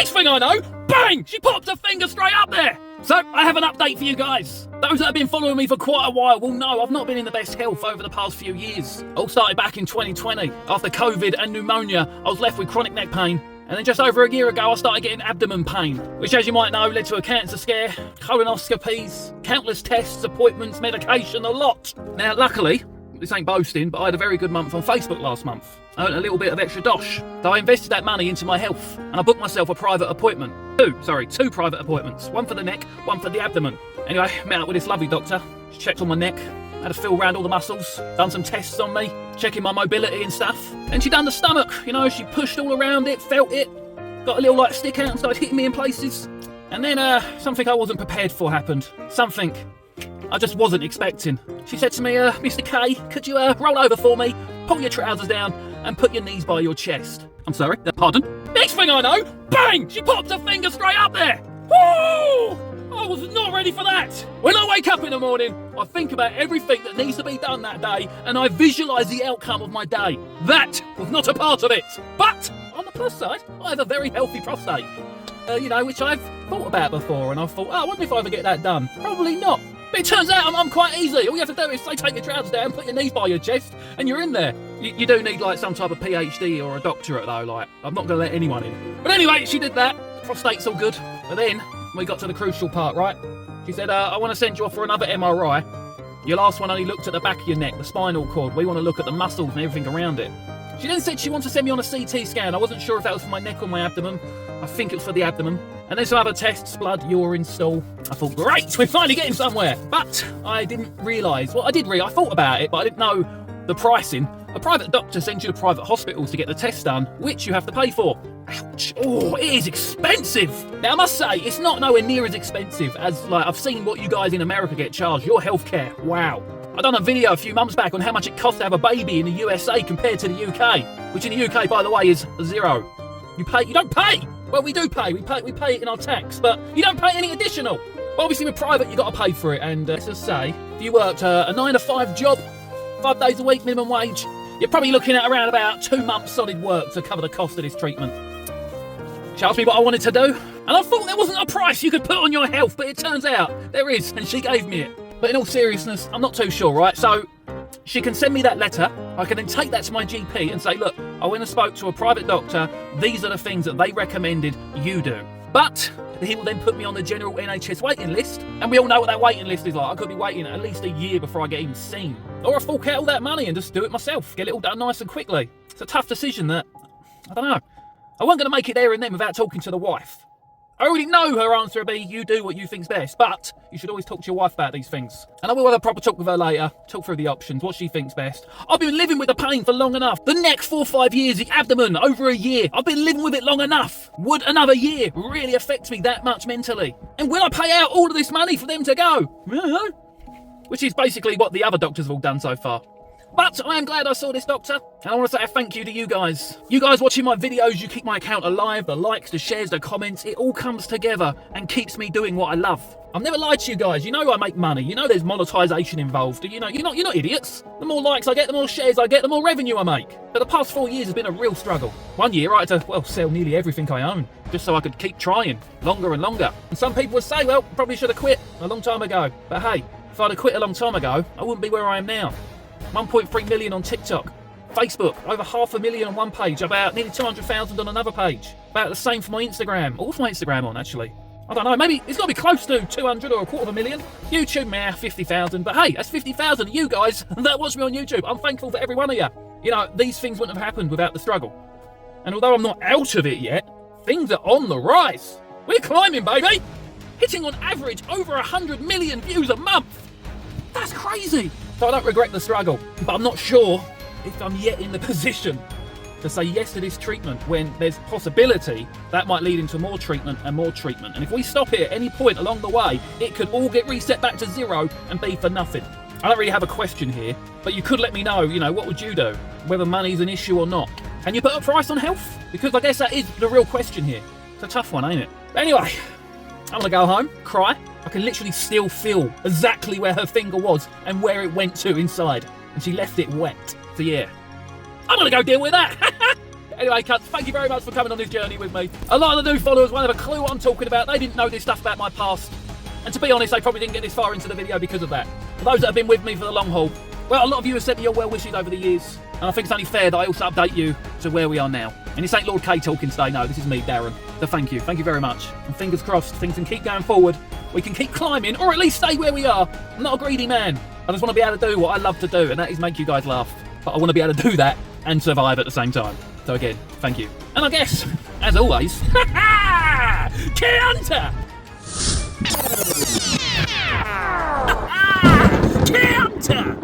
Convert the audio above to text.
Next thing I know, bang! She popped her finger straight up there. So, I have an update for you guys. Those that have been following me for quite a while will know I've not been in the best health over the past few years. All started back in 2020. After COVID and pneumonia, I was left with chronic neck pain. And then just over a year ago, I started getting abdomen pain, which, as you might know, led to a cancer scare, colonoscopies, countless tests, appointments, medication, a lot. Now, luckily, this ain't boasting, but I had a very good month on Facebook last month. I earned a little bit of extra dosh. So I invested that money into my health, and I booked myself a private appointment. Two private appointments. One for the neck, one for the abdomen. Anyway, met up with this lovely doctor. She checked on my neck, had a feel around all the muscles, done some tests on me, checking my mobility and stuff. And she done the stomach, she pushed all around it, felt it, got a little stick out and started hitting me in places. And then something I wasn't prepared for happened. Something I just wasn't expecting. She said to me, Mr. K, could you roll over for me, pull your trousers down and put your knees by your chest? I'm sorry, pardon? Next thing I know, bang! She popped her finger straight up there. Woo! I was not ready for that. When I wake up in the morning, I think about everything that needs to be done that day and I visualise the outcome of my day. That was not a part of it. But on the plus side, I have a very healthy prostate. Which I've thought about before, and I've thought, I wonder if I ever get that done. Probably not. But it turns out I'm quite easy. All you have to do is take your trousers down, put your knees by your chest, and you're in there. You do need some type of PhD or a doctorate though. I'm not going to let anyone in. But anyway, she did that. Prostate's all good. But then we got to the crucial part, right? She said, I want to send you off for another MRI. Your last one only looked at the back of your neck, the spinal cord. We want to look at the muscles and everything around it. She then said she wants to send me on a CT scan. I wasn't sure if that was for my neck or my abdomen. I think it was for the abdomen. And then some other tests, blood, urine, stool. I thought, great, we're finally getting somewhere. But I didn't realise, I thought about it, but I didn't know the pricing. A private doctor sends you to private hospitals to get the test done, which you have to pay for. Ouch. Oh, it is expensive. Now, I must say, it's not nowhere near as expensive as, I've seen what you guys in America get charged. Your healthcare, wow. I done a video a few months back on how much it costs to have a baby in the USA compared to the UK, which in the UK, by the way, is zero. You don't pay. Well, we do pay. We pay it in our tax, but you don't pay any additional. Obviously, with private, you got to pay for it. And let's just say, if you worked a 9-to-5 job, 5 days a week, minimum wage, you're probably looking at around about 2 months solid work to cover the cost of this treatment. She asked me what I wanted to do, and I thought there wasn't a price you could put on your health, but it turns out there is, and she gave me it. But in all seriousness, I'm not too sure, right? So she can send me that letter. I can then take that to my GP and say, look, I went and spoke to a private doctor. These are the things that they recommended you do. But he will then put me on the general NHS waiting list. And we all know what that waiting list is like. I could be waiting at least a year before I get even seen. Or I fork out all that money and just do it myself. Get it all done nice and quickly. It's a tough decision that, I don't know. I wasn't going to make it there and then without talking to the wife. I already know her answer will be, you do what you think's best, but you should always talk to your wife about these things. And I will have a proper talk with her later, talk through the options, what she thinks best. I've been living with the pain for long enough. The neck, 4 or 5 years, the abdomen, over a year. I've been living with it long enough. Would another year really affect me that much mentally? And will I pay out all of this money for them to go? Which is basically what the other doctors have all done so far. But I am glad I saw this doctor, and I want to say a thank you to you guys. You guys watching my videos, you keep my account alive, the likes, the shares, the comments, it all comes together and keeps me doing what I love. I've never lied to you guys. You know I make money. You know there's monetization involved. You're not idiots. The more likes I get, the more shares I get, the more revenue I make. But the past 4 years has been a real struggle. 1 year I had to, sell nearly everything I own, just so I could keep trying, longer and longer. And some people would say, probably should have quit a long time ago. But hey, if I'd have quit a long time ago, I wouldn't be where I am now. 1.3 million on TikTok, Facebook, over 500,000 on one page, about nearly 200,000 on another page. About the same for my Instagram. What's my Instagram on, actually? I don't know, maybe it's got to be close to 200 or 250,000. YouTube, 50,000. But hey, that's 50,000 of you guys that watch me on YouTube. I'm thankful for every one of you. These things wouldn't have happened without the struggle. And although I'm not out of it yet, things are on the rise. We're climbing, baby! Hitting on average over 100 million views a month. That's crazy. So I don't regret the struggle, but I'm not sure if I'm yet in the position to say yes to this treatment when there's possibility that might lead into more treatment and more treatment. And if we stop it at any point along the way, it could all get reset back to zero and be for nothing. I don't really have a question here, but you could let me know, what would you do? Whether money's an issue or not. Can you put a price on health? Because I guess that is the real question here. It's a tough one, ain't it? But anyway, I'm gonna go home, cry. I can literally still feel exactly where her finger was and where it went to inside. And she left it wet. So yeah, I'm gonna go deal with that. Anyway, cunts, thank you very much for coming on this journey with me. A lot of the new followers won't have a clue what I'm talking about. They didn't know this stuff about my past. And to be honest, they probably didn't get this far into the video because of that. For those that have been with me for the long haul, well, a lot of you have sent me your well wishes over the years. And I think it's only fair that I also update you to where we are now. And this ain't Lord K talking today, no, this is me, Darren. So thank you very much. And fingers crossed, things can keep going forward. We can keep climbing, or at least stay where we are. I'm not a greedy man. I just want to be able to do what I love to do, and that is make you guys laugh. But I want to be able to do that and survive at the same time. So again, thank you. And I guess, as always, Counter! Counter!